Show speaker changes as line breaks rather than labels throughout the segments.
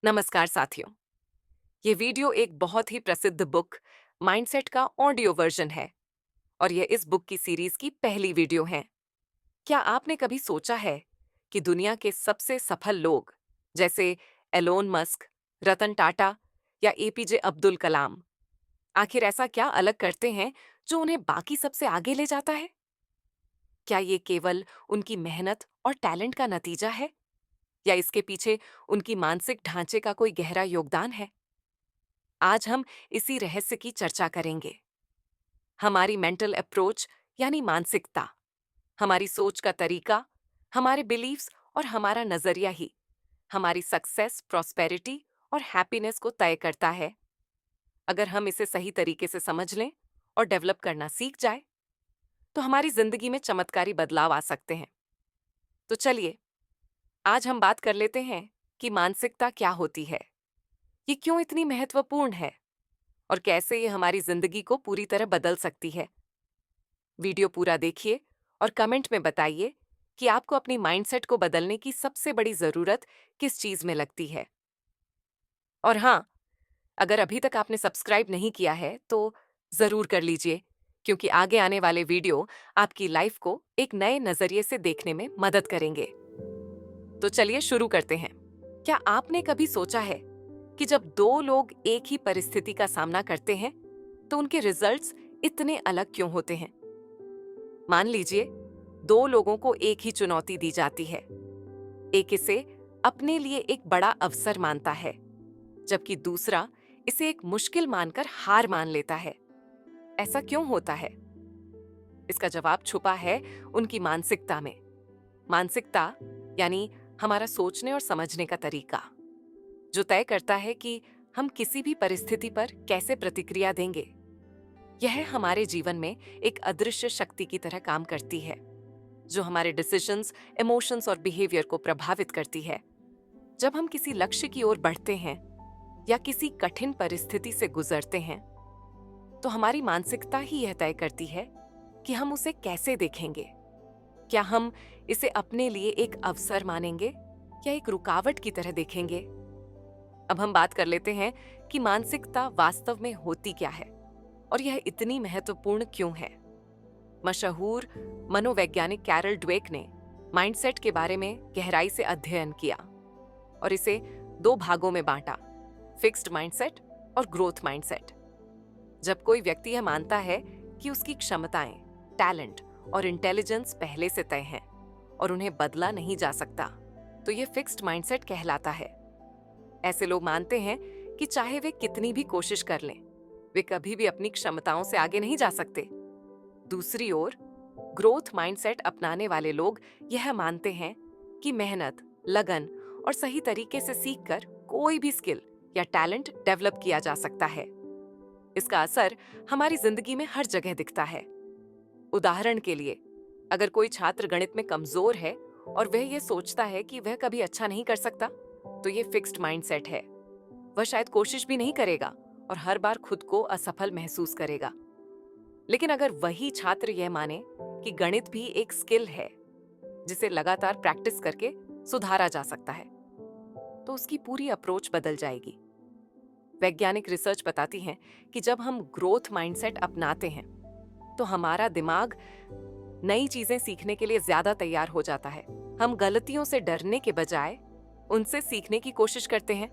नमस्कार साथियों। ये वीडियो एक बहुत ही प्रसिद्ध बुक माइंडसेट का ऑडियो वर्जन है और ये इस बुक की सीरीज की पहली वीडियो है। क्या आपने कभी सोचा है कि दुनिया के सबसे सफल लोग जैसे एलोन मस्क, रतन टाटा या एपीजे अब्दुल कलाम आखिर ऐसा क्या अलग करते हैं जो उन्हें बाकी सबसे आगे ले जाता है? क्या ये केवल उनकी मेहनत और टैलेंट का नतीजा है या इसके पीछे उनकी मानसिक ढांचे का कोई गहरा योगदान है? आज हम इसी रहस्य की चर्चा करेंगे। हमारी मेंटल अप्रोच यानी मानसिकता, हमारी सोच का तरीका, हमारे बिलीव्स और हमारा नजरिया ही हमारी सक्सेस, प्रॉस्पेरिटी और हैप्पीनेस को तय करता है। अगर हम इसे सही तरीके से समझ लें और डेवलप करना सीख जाए, तो हमारी जिंदगी में चमत्कारी बदलाव आ सकते हैं। तो चलिए, आज हम बात कर लेते हैं कि मानसिकता क्या होती है, ये क्यों इतनी महत्वपूर्ण है और कैसे ये हमारी जिंदगी को पूरी तरह बदल सकती है। वीडियो पूरा देखिए और कमेंट में बताइए कि आपको अपनी माइंडसेट को बदलने की सबसे बड़ी जरूरत किस चीज में लगती है। और हाँ, अगर अभी तक आपने सब्सक्राइब नहीं किया है तो जरूर कर लीजिए, क्योंकि आगे आने वाले वीडियो आपकी लाइफ को एक नए नजरिए से देखने में मदद करेंगे। तो चलिए शुरू करते हैं। क्या आपने कभी सोचा है कि जब दो लोग एक ही परिस्थिति का सामना करते हैं तो उनके रिजल्ट्स इतने अलग क्यों होते हैं? मान लीजिए, दो लोगों को एक ही चुनौती दी जाती है। एक इसे अपने लिए एक बड़ा अवसर मानता है, जबकि दूसरा इसे एक मुश्किल मानकर हार मान लेता है। ऐसा क्यों होता है? इसका जवाब छुपा है उनकी मानसिकता में। मानसिकता यानी हमारा सोचने और समझने का तरीका, जो तय करता है कि हम किसी भी परिस्थिति पर कैसे प्रतिक्रिया देंगे। यह हमारे जीवन में एक अदृश्य शक्ति की तरह काम करती है, जो हमारे डिसीजंस, इमोशंस और बिहेवियर को प्रभावित करती है। जब हम किसी लक्ष्य की ओर बढ़ते हैं या किसी कठिन परिस्थिति से गुजरते हैं, तो हमारी मानसिकता ही यह तय करती है कि हम उसे कैसे देखेंगे। क्या हम इसे अपने लिए एक अवसर मानेंगे या एक रुकावट की तरह देखेंगे? अब हम बात कर लेते हैं कि मानसिकता वास्तव में होती क्या है और यह इतनी महत्वपूर्ण क्यों है। मशहूर मनोवैज्ञानिक कैरल ड्वेक ने माइंडसेट के बारे में गहराई से अध्ययन किया और इसे दो भागों में बांटा, फिक्स्ड माइंडसेट और ग्रोथ माइंडसेट। जब कोई व्यक्ति यह मानता है कि उसकी क्षमताएं, टैलेंट और इंटेलिजेंस पहले से तय हैं और उन्हें बदला नहीं जा सकता, तो यह फिक्स्ड माइंडसेट कहलाता है। ऐसे लोग मानते हैं कि चाहे वे कितनी भी कोशिश कर लें, वे कभी भी अपनी क्षमताओं से आगे नहीं जा सकते। दूसरी ओर, ग्रोथ माइंडसेट अपनाने वाले लोग यह मानते हैं कि मेहनत, लगन और सही तरीके से सीखकर कोई भी स्किल या टैलेंट डेवलप किया जा सकता है। इसका असर हमारी जिंदगी में हर जगह दिखता है। उदाहरण के लिए, अगर कोई छात्र गणित में कमजोर है और वह यह सोचता है कि वह कभी अच्छा नहीं कर सकता, तो यह फिक्स्ड माइंडसेट है। वह शायद कोशिश भी नहीं करेगा और हर बार खुद को असफल महसूस करेगा। लेकिन अगर वही छात्र यह माने कि गणित भी एक स्किल है जिसे लगातार प्रैक्टिस करके सुधारा जा सकता है, तो उसकी पूरी अप्रोच बदल जाएगी। वैज्ञानिक रिसर्च बताती है कि जब हम ग्रोथ माइंडसेट अपनाते हैं, तो हमारा दिमाग नई चीजें सीखने के लिए ज्यादा तैयार हो जाता है। हम गलतियों से डरने के बजाय उनसे सीखने की कोशिश करते हैं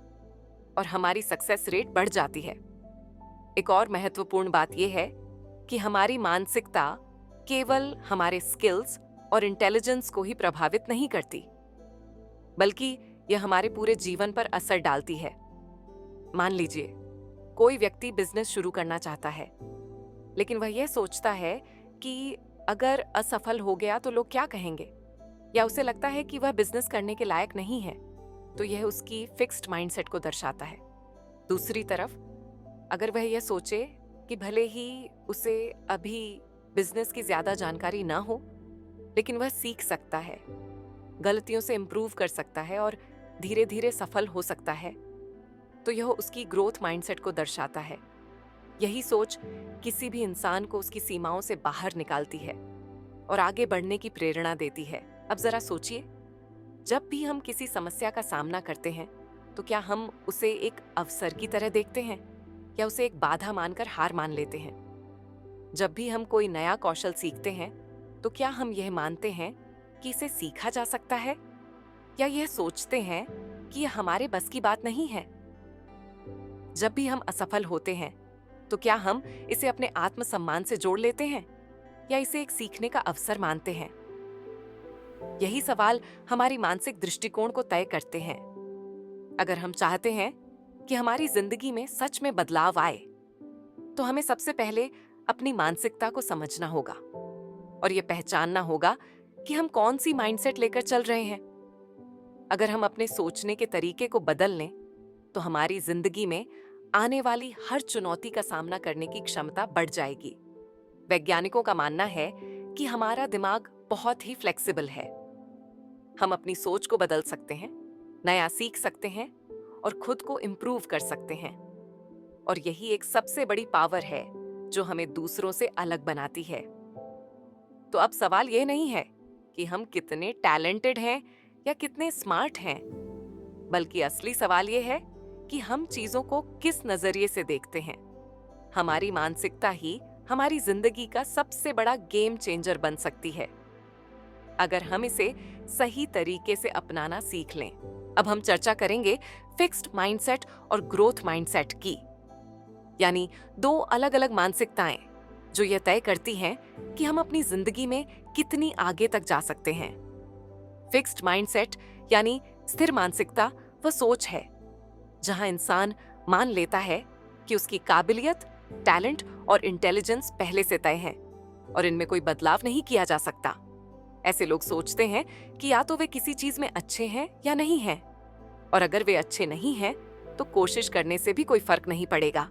और हमारी सक्सेस रेट बढ़ जाती है। एक और महत्वपूर्ण बात यह है कि हमारी मानसिकता केवल हमारे स्किल्स और इंटेलिजेंस को ही प्रभावित नहीं करती, बल्कि यह हमारे पूरे जीवन पर असर डालती है। मान लीजिए, कोई व्यक्ति बिजनेस शुरू करना चाहता है, लेकिन वह यह सोचता है कि अगर असफल हो गया तो लोग क्या कहेंगे, या उसे लगता है कि वह बिजनेस करने के लायक नहीं है, तो यह उसकी फिक्स्ड माइंडसेट को दर्शाता है। दूसरी तरफ, अगर वह यह सोचे कि भले ही उसे अभी बिजनेस की ज्यादा जानकारी ना हो, लेकिन वह सीख सकता है, गलतियों से इंप्रूव कर सकता है और धीरे धीरे सफल हो सकता है, तो यह उसकी ग्रोथ माइंडसेट को दर्शाता है। यही सोच किसी भी इंसान को उसकी सीमाओं से बाहर निकालती है और आगे बढ़ने की प्रेरणा देती है। अब जरा सोचिए, जब भी हम किसी समस्या का सामना करते हैं, तो क्या हम उसे एक अवसर की तरह देखते हैं या उसे एक बाधा मानकर हार मान लेते हैं? जब भी हम कोई नया कौशल सीखते हैं, तो क्या हम यह मानते हैं कि इसे सीखा जा सकता है, या यह सोचते हैं कि यह हमारे बस की बात नहीं है? जब भी हम असफल होते हैं, तो क्या हम इसे अपने आत्मसम्मान से जोड़ लेते हैं या इसे एक सीखने का अवसर मानते हैं? यही सवाल हमारी मानसिक दृष्टिकोण को तय करते हैं। अगर हम चाहते हैं कि हमारी जिंदगी में सच में बदलाव आए, तो हमें सबसे पहले अपनी मानसिकता को समझना होगा और यह पहचानना होगा कि हम कौन सी माइंडसेट लेकर चल रहे हैं। अगर हम अपने सोचने के तरीके को बदल लें, तो हमारी जिंदगी में आने वाली हर चुनौती का सामना करने की क्षमता बढ़ जाएगी। वैज्ञानिकों का मानना है कि हमारा दिमाग बहुत ही फ्लेक्सिबल है। हम अपनी सोच को बदल सकते हैं, नया सीख सकते हैं और खुद को इम्प्रूव कर सकते हैं। और यही एक सबसे बड़ी पावर है जो हमें दूसरों से अलग बनाती है। तो अब सवाल ये नहीं है कि हम कितने टैलेंटेड हैं या कितने स्मार्ट हैं, बल्कि असली सवाल ये है कि हम चीजों को किस नजरिए से देखते हैं। हमारी मानसिकता ही हमारी जिंदगी का सबसे बड़ा गेम चेंजर बन सकती है, अगर हम इसे सही तरीके से अपनाना सीख लें। अब हम चर्चा करेंगे फिक्स्ड माइंडसेट और ग्रोथ माइंडसेट की, यानी दो अलग अलग मानसिकताएं जो यह तय करती हैं कि हम अपनी जिंदगी में कितनी आगे तक जा सकते हैं। फिक्स्ड माइंडसेट यानी स्थिर मानसिकता वह सोच है जहां इंसान मान लेता है कि उसकी काबिलियत, टैलेंट और इंटेलिजेंस पहले से तय है और इनमें कोई बदलाव नहीं किया जा सकता। ऐसे लोग सोचते हैं कि या तो वे किसी चीज में अच्छे हैं या नहीं हैं, और अगर वे अच्छे नहीं हैं तो कोशिश करने से भी कोई फर्क नहीं पड़ेगा।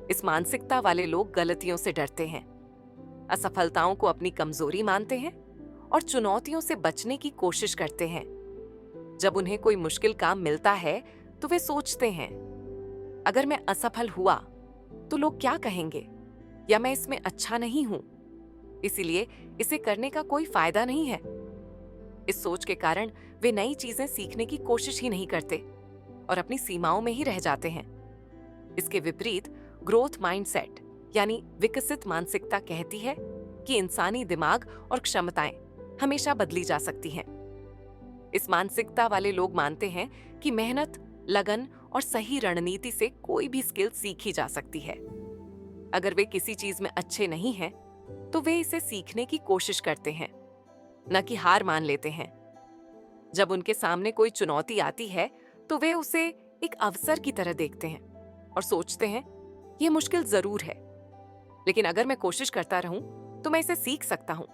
इस मानसिकता वाले लोग गलतियों से डरते हैं, असफलताओं को अपनी कमजोरी मानते हैं और चुनौतियों से बचने की कोशिश करते हैं। जब उन्हें कोई मुश्किल काम मिलता है तो वे सोचते हैं, अगर मैं असफल हुआ तो लोग क्या कहेंगे, या मैं इसमें अच्छा नहीं हूं, इसीलिए इसे करने का कोई फायदा नहीं है। इस सोच के कारण वे नई चीजें सीखने की कोशिश ही नहीं करते और अपनी सीमाओं में ही रह जाते हैं। इसके विपरीत ग्रोथ माइंडसेट यानी विकसित मानसिकता कहती है कि इंसानी दिमाग और क्षमताएं हमेशा बदली जा सकती हैं। इस मानसिकता वाले लोग मानते हैं कि मेहनत, लगन और सही रणनीति से कोई भी स्किल सीखी जा सकती है। अगर वे किसी चीज में अच्छे नहीं हैं, तो वे इसे सीखने की कोशिश करते हैं, न कि हार मान लेते हैं। जब उनके सामने कोई चुनौती आती है, तो वे उसे एक अवसर की तरह देखते हैं और सोचते हैं, यह मुश्किल जरूर है, लेकिन अगर मैं कोशिश करता रहूं, तो मैं इसे सीख सकता हूं।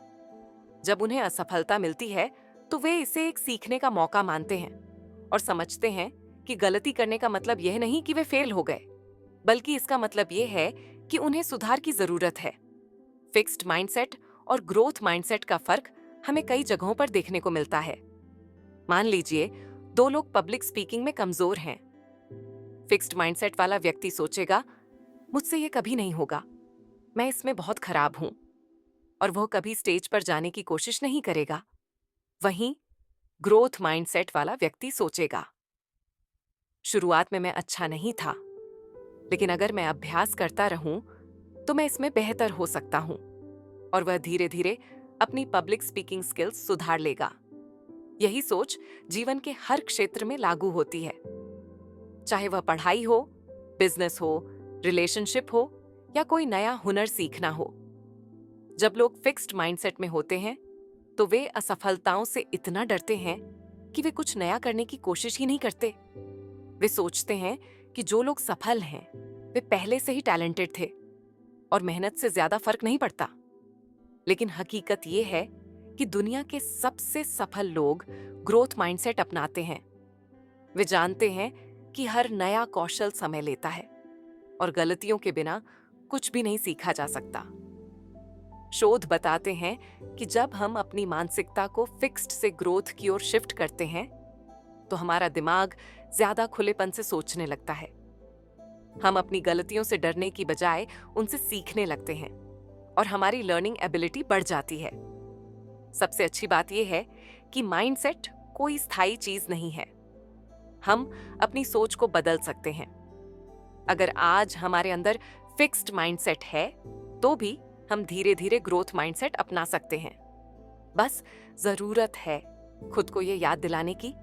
जब उन्हें असफलता मिलती है, तो वे इसे एक सीखने का मौका मानते हैं और समझते हैं कि गलती करने का मतलब यह नहीं कि वे फेल हो गए, बल्कि इसका मतलब यह है कि उन्हें सुधार की जरूरत है। फिक्स्ड माइंडसेट और ग्रोथ माइंडसेट का फर्क हमें कई जगहों पर देखने को मिलता है। मान लीजिए, दो लोग पब्लिक स्पीकिंग में कमजोर हैं। फिक्स्ड माइंडसेट वाला व्यक्ति सोचेगा, मुझसे यह कभी नहीं होगा, मैं इसमें बहुत खराब हूं, और वह कभी स्टेज पर जाने की कोशिश नहीं करेगा। वहीं ग्रोथ माइंडसेट वाला व्यक्ति सोचेगा, शुरुआत में मैं अच्छा नहीं था, लेकिन अगर मैं अभ्यास करता रहूं तो मैं इसमें बेहतर हो सकता हूं, और वह धीरे धीरे अपनी पब्लिक स्पीकिंग स्किल्स सुधार लेगा। यही सोच जीवन के हर क्षेत्र में लागू होती है, चाहे वह पढ़ाई हो, बिजनेस हो, रिलेशनशिप हो या कोई नया हुनर सीखना हो। जब लोग फिक्स्ड माइंडसेट में होते हैं, तो वे असफलताओं से इतना डरते हैं कि वे कुछ नया करने की कोशिश ही नहीं करते। वे सोचते हैं कि जो लोग सफल हैं, वे पहले से ही टैलेंटेड थे और मेहनत से ज्यादा फर्क नहीं पड़ता। लेकिन हकीकत यह है कि दुनिया के सबसे सफल लोग ग्रोथ माइंडसेट अपनाते हैं। वे जानते हैं कि हर नया कौशल समय लेता है और गलतियों के बिना कुछ भी नहीं सीखा जा सकता। शोध बताते हैं कि जब हम अपनी मानसिकता को फिक्स्ड से ग्रोथ की ओर शिफ्ट करते हैं, तो हमारा दिमाग ज्यादा खुलेपन से सोचने लगता है। हम अपनी गलतियों से डरने की बजाय उनसे सीखने लगते हैं और हमारी लर्निंग एबिलिटी बढ़ जाती है। सबसे अच्छी बात यह है कि माइंडसेट कोई स्थायी चीज नहीं है। हम अपनी सोच को बदल सकते हैं। अगर आज हमारे अंदर फिक्स्ड माइंडसेट है, तो भी हम धीरे धीरे ग्रोथ माइंडसेट अपना सकते हैं। बस जरूरत है खुद को ये याद दिलाने की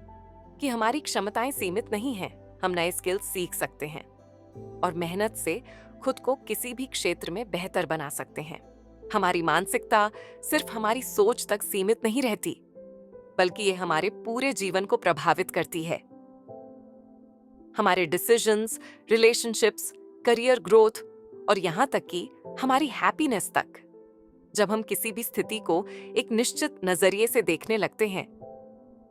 कि हमारी क्षमताएं सीमित नहीं हैं। हम नए स्किल्स सीख सकते हैं और मेहनत से खुद को किसी भी क्षेत्र में बेहतर बना सकते हैं। हमारी मानसिकता सिर्फ हमारी सोच तक सीमित नहीं रहती, बल्कि ये हमारे पूरे जीवन को प्रभावित करती है। हमारे डिसीजंस, रिलेशनशिप्स, करियर ग्रोथ और यहां तक कि हमारी हैप्पीनेस तक। जब हम किसी भी स्थिति को एक निश्चित नजरिए से देखने लगते हैं,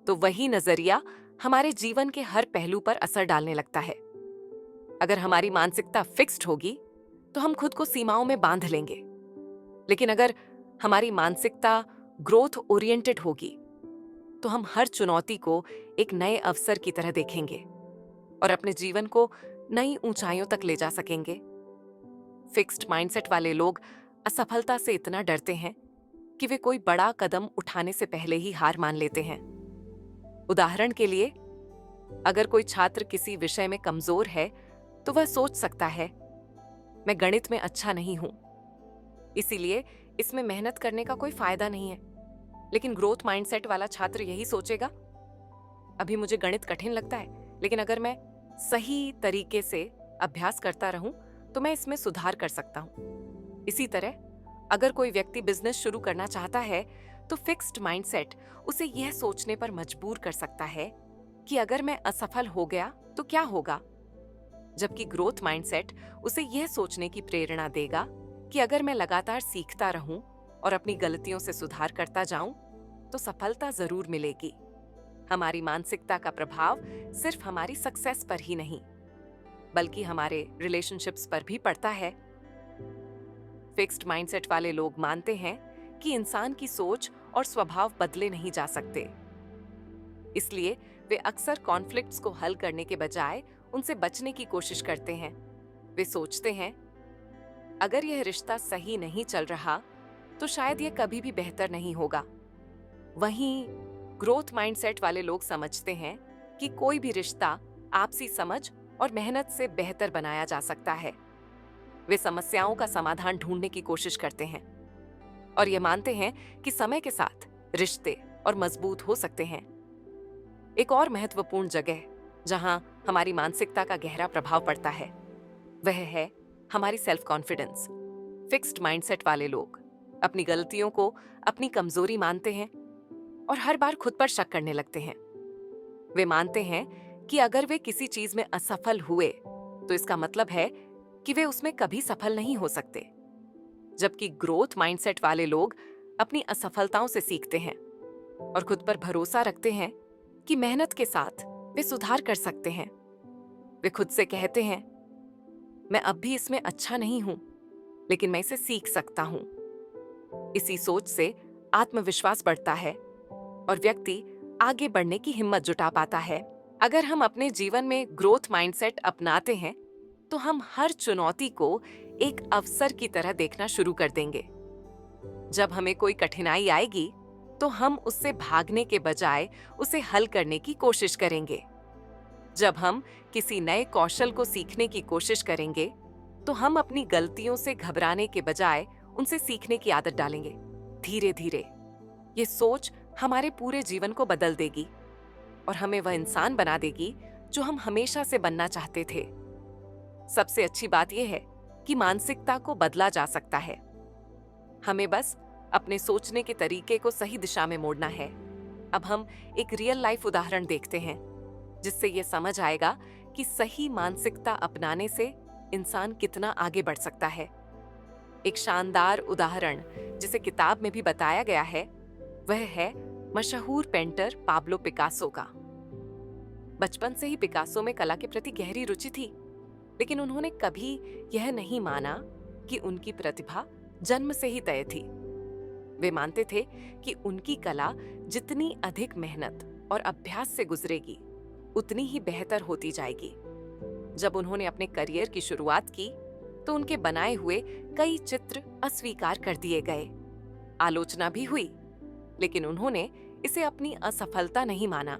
तो वही नजरिया हमारे जीवन के हर पहलू पर असर डालने लगता है। अगर हमारी मानसिकता फिक्स्ड होगी, तो हम खुद को सीमाओं में बांध लेंगे। लेकिन अगर हमारी मानसिकता ग्रोथ ओरिएंटेड होगी, तो हम हर चुनौती को एक नए अवसर की तरह देखेंगे और अपने जीवन को नई ऊंचाइयों तक ले जा सकेंगे। फिक्स्ड माइंडसेट वाले लोग असफलता से इतना डरते हैं कि वे कोई बड़ा कदम उठाने से पहले ही हार मान लेते हैं। उदाहरण के लिए, अगर कोई छात्र किसी विषय में कमजोर है, तो वह सोच सकता है, मैं गणित में अच्छा नहीं हूं, इसीलिए इसमें मेहनत करने का कोई फायदा नहीं है। लेकिन ग्रोथ माइंडसेट वाला छात्र यही सोचेगा, अभी मुझे गणित कठिन लगता है, लेकिन अगर मैं सही तरीके से अभ्यास करता रहूं, तो मैं इसमें सुधार कर सकता हूं। इसी तरह, अगर कोई व्यक्ति बिजनेस शुरू करना चाहता है, तो फिक्स्ड माइंडसेट उसे यह सोचने पर मजबूर कर सकता है कि अगर मैं असफल हो गया तो क्या होगा, जबकि ग्रोथ माइंडसेट उसे यह सोचने की प्रेरणा देगा कि अगर मैं लगातार सीखता रहूं और अपनी गलतियों से सुधार करता जाऊं, तो सफलता जरूर मिलेगी। हमारी मानसिकता का प्रभाव सिर्फ हमारी सक्सेस पर ही नहीं, बल्कि हमारे रिलेशनशिप्स पर भी पड़ता है। फिक्स्ड माइंडसेट वाले लोग मानते हैं कि इंसान की सोच और स्वभाव बदले नहीं जा सकते। इसलिए वे अक्सर कॉन्फ्लिक्ट्स को हल करने के बजाय उनसे बचने की कोशिश करते हैं। वे सोचते हैं, अगर यह रिश्ता सही नहीं चल रहा, तो शायद यह कभी भी बेहतर नहीं होगा। वहीं ग्रोथ माइंडसेट वाले लोग समझते हैं कि कोई भी रिश्ता आपसी समझ और मेहनत से बेहतर बनाया जा सकता है। वे समस्याओं का समाधान ढूंढने की कोशिश करते हैं और ये मानते हैं कि समय के साथ रिश्ते और मजबूत हो सकते हैं। एक और महत्वपूर्ण जगह जहां हमारी मानसिकता का गहरा प्रभाव पड़ता है, वह है हमारी सेल्फ कॉन्फिडेंस। फिक्स्ड माइंडसेट वाले लोग अपनी गलतियों को अपनी कमजोरी मानते हैं और हर बार खुद पर शक करने लगते हैं। वे मानते हैं कि अगर वे किसी चीज में असफल हुए, तो इसका मतलब है कि वे उसमें कभी सफल नहीं हो सकते। जबकि ग्रोथ माइंडसेट वाले लोग अपनी असफलताओं से सीखते हैं और खुद पर भरोसा रखते हैं कि मेहनत के साथ वे सुधार कर सकते हैं। वे खुद से कहते हैं, मैं अब भी इसमें अच्छा नहीं हूं, लेकिन मैं इसे सीख सकता हूं। इसी सोच से आत्मविश्वास बढ़ता है और व्यक्ति आगे बढ़ने की हिम्मत जुटा पाता है। अगर हम अपने जीवन में ग्रोथ माइंडसेट अपनाते हैं, तो हम हर चुनौती को एक अवसर की तरह देखना शुरू कर देंगे। जब हमें कोई कठिनाई आएगी, तो हम उससे भागने के बजाय उसे हल करने की कोशिश करेंगे। जब हम किसी नए कौशल को सीखने की कोशिश करेंगे, तो हम अपनी गलतियों से घबराने के बजाय उनसे सीखने की आदत डालेंगे। धीरे धीरे ये सोच हमारे पूरे जीवन को बदल देगी और हमें वह इंसान बना देगी जो हम हमेशा से बनना चाहते थे। सबसे अच्छी बात यह है कि मानसिकता को बदला जा सकता है। हमें बस अपने सोचने के तरीके को सही दिशा में मोड़ना है। अब हम एक रियल लाइफ उदाहरण देखते हैं, जिससे यह समझ आएगा कि सही मानसिकता अपनाने से इंसान कितना आगे बढ़ सकता है। एक शानदार उदाहरण जिसे किताब में भी बताया गया है, वह है मशहूर पेंटर पाब्लो पिकासो का। बचपन से ही पिकासो में कला के प्रति गहरी रुचि थी, लेकिन उन्होंने कभी यह नहीं माना कि उनकी प्रतिभा जन्म से ही तय थी। वे मानते थे कि उनकी कला जितनी अधिक मेहनत और अभ्यास से गुजरेगी, उतनी ही बेहतर होती जाएगी। जब उन्होंने अपने करियर की शुरुआत की, तो उनके बनाए हुए कई चित्र अस्वीकार कर दिए गए। आलोचना भी हुई, लेकिन उन्होंने इसे अपनी असफलता नहीं माना।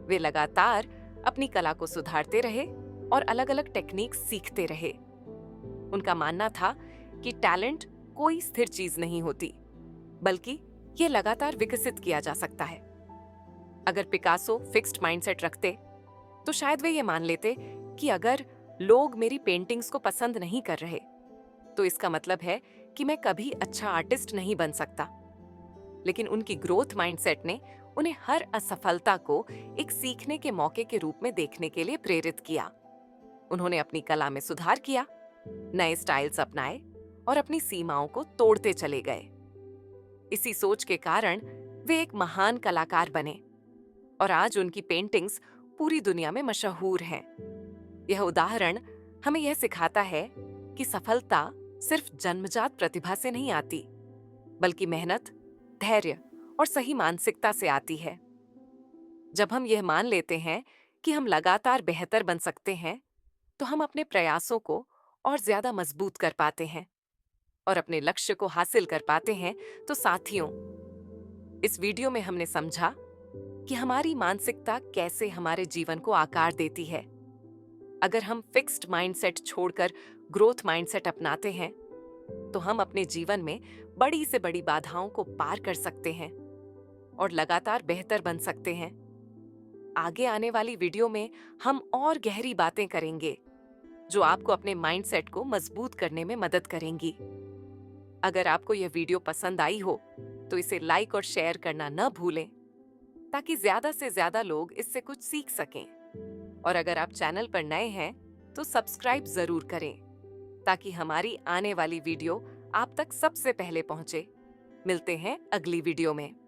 वे लगातार अपनी कला को सुधारते रहे और अलग-अलग टेक्निक सीखते रहे। उनका मानना था कि टैलेंट कोई स्थिर चीज नहीं होती, बल्कि ये लगातार विकसित किया जा सकता है। अगर पिकासो फिक्स्ड माइंडसेट रखते, तो शायद वे ये मान लेते कि अगर लोग मेरी पेंटिंग्स को पसंद नहीं कर रहे, तो इसका मतलब है कि मैं कभी अच्छा आर्टिस्ट नहीं बन सकता। लेकिन उनकी ग्रोथ माइंडसेट ने उन्हें हर असफलता को एक सीखने के मौके के रूप में देखने के लिए प्रेरित किया। उन्होंने अपनी कला में सुधार किया, नए स्टाइल्स अपनाए और अपनी सीमाओं को तोड़ते चले गए। इसी सोच के कारण वे एक महान कलाकार बने और आज उनकी पेंटिंग्स पूरी दुनिया में मशहूर हैं। यह उदाहरण हमें यह सिखाता है कि सफलता सिर्फ जन्मजात प्रतिभा से नहीं आती, बल्कि मेहनत, धैर्य और सही मानसिकता से आती है। जब हम यह मान लेते हैं कि हम लगातार बेहतर बन सकते हैं, तो हम अपने प्रयासों को और ज्यादा मजबूत कर पाते हैं और अपने लक्ष्य को हासिल कर पाते हैं। तो साथियों, इस वीडियो में हमने समझा कि हमारी मानसिकता कैसे हमारे जीवन को आकार देती है। अगर हम फिक्स्ड माइंडसेट छोड़कर ग्रोथ माइंडसेट अपनाते हैं, तो हम अपने जीवन में बड़ी से बड़ी बाधाओं को पार कर सकते हैं और लगातार बेहतर बन सकते हैं। आगे आने वाली वीडियो में हम और गहरी बातें करेंगे, जो आपको अपने माइंडसेट को मजबूत करने में मदद करेंगी। अगर आपको यह वीडियो पसंद आई हो, तो इसे लाइक और शेयर करना न भूलें, ताकि ज्यादा से ज्यादा लोग इससे कुछ सीख सकें। और अगर आप चैनल पर नए हैं, तो सब्सक्राइब जरूर करें, ताकि हमारी आने वाली वीडियो आप तक सबसे पहले पहुंचे। मिलते हैं अगली वीडियो में।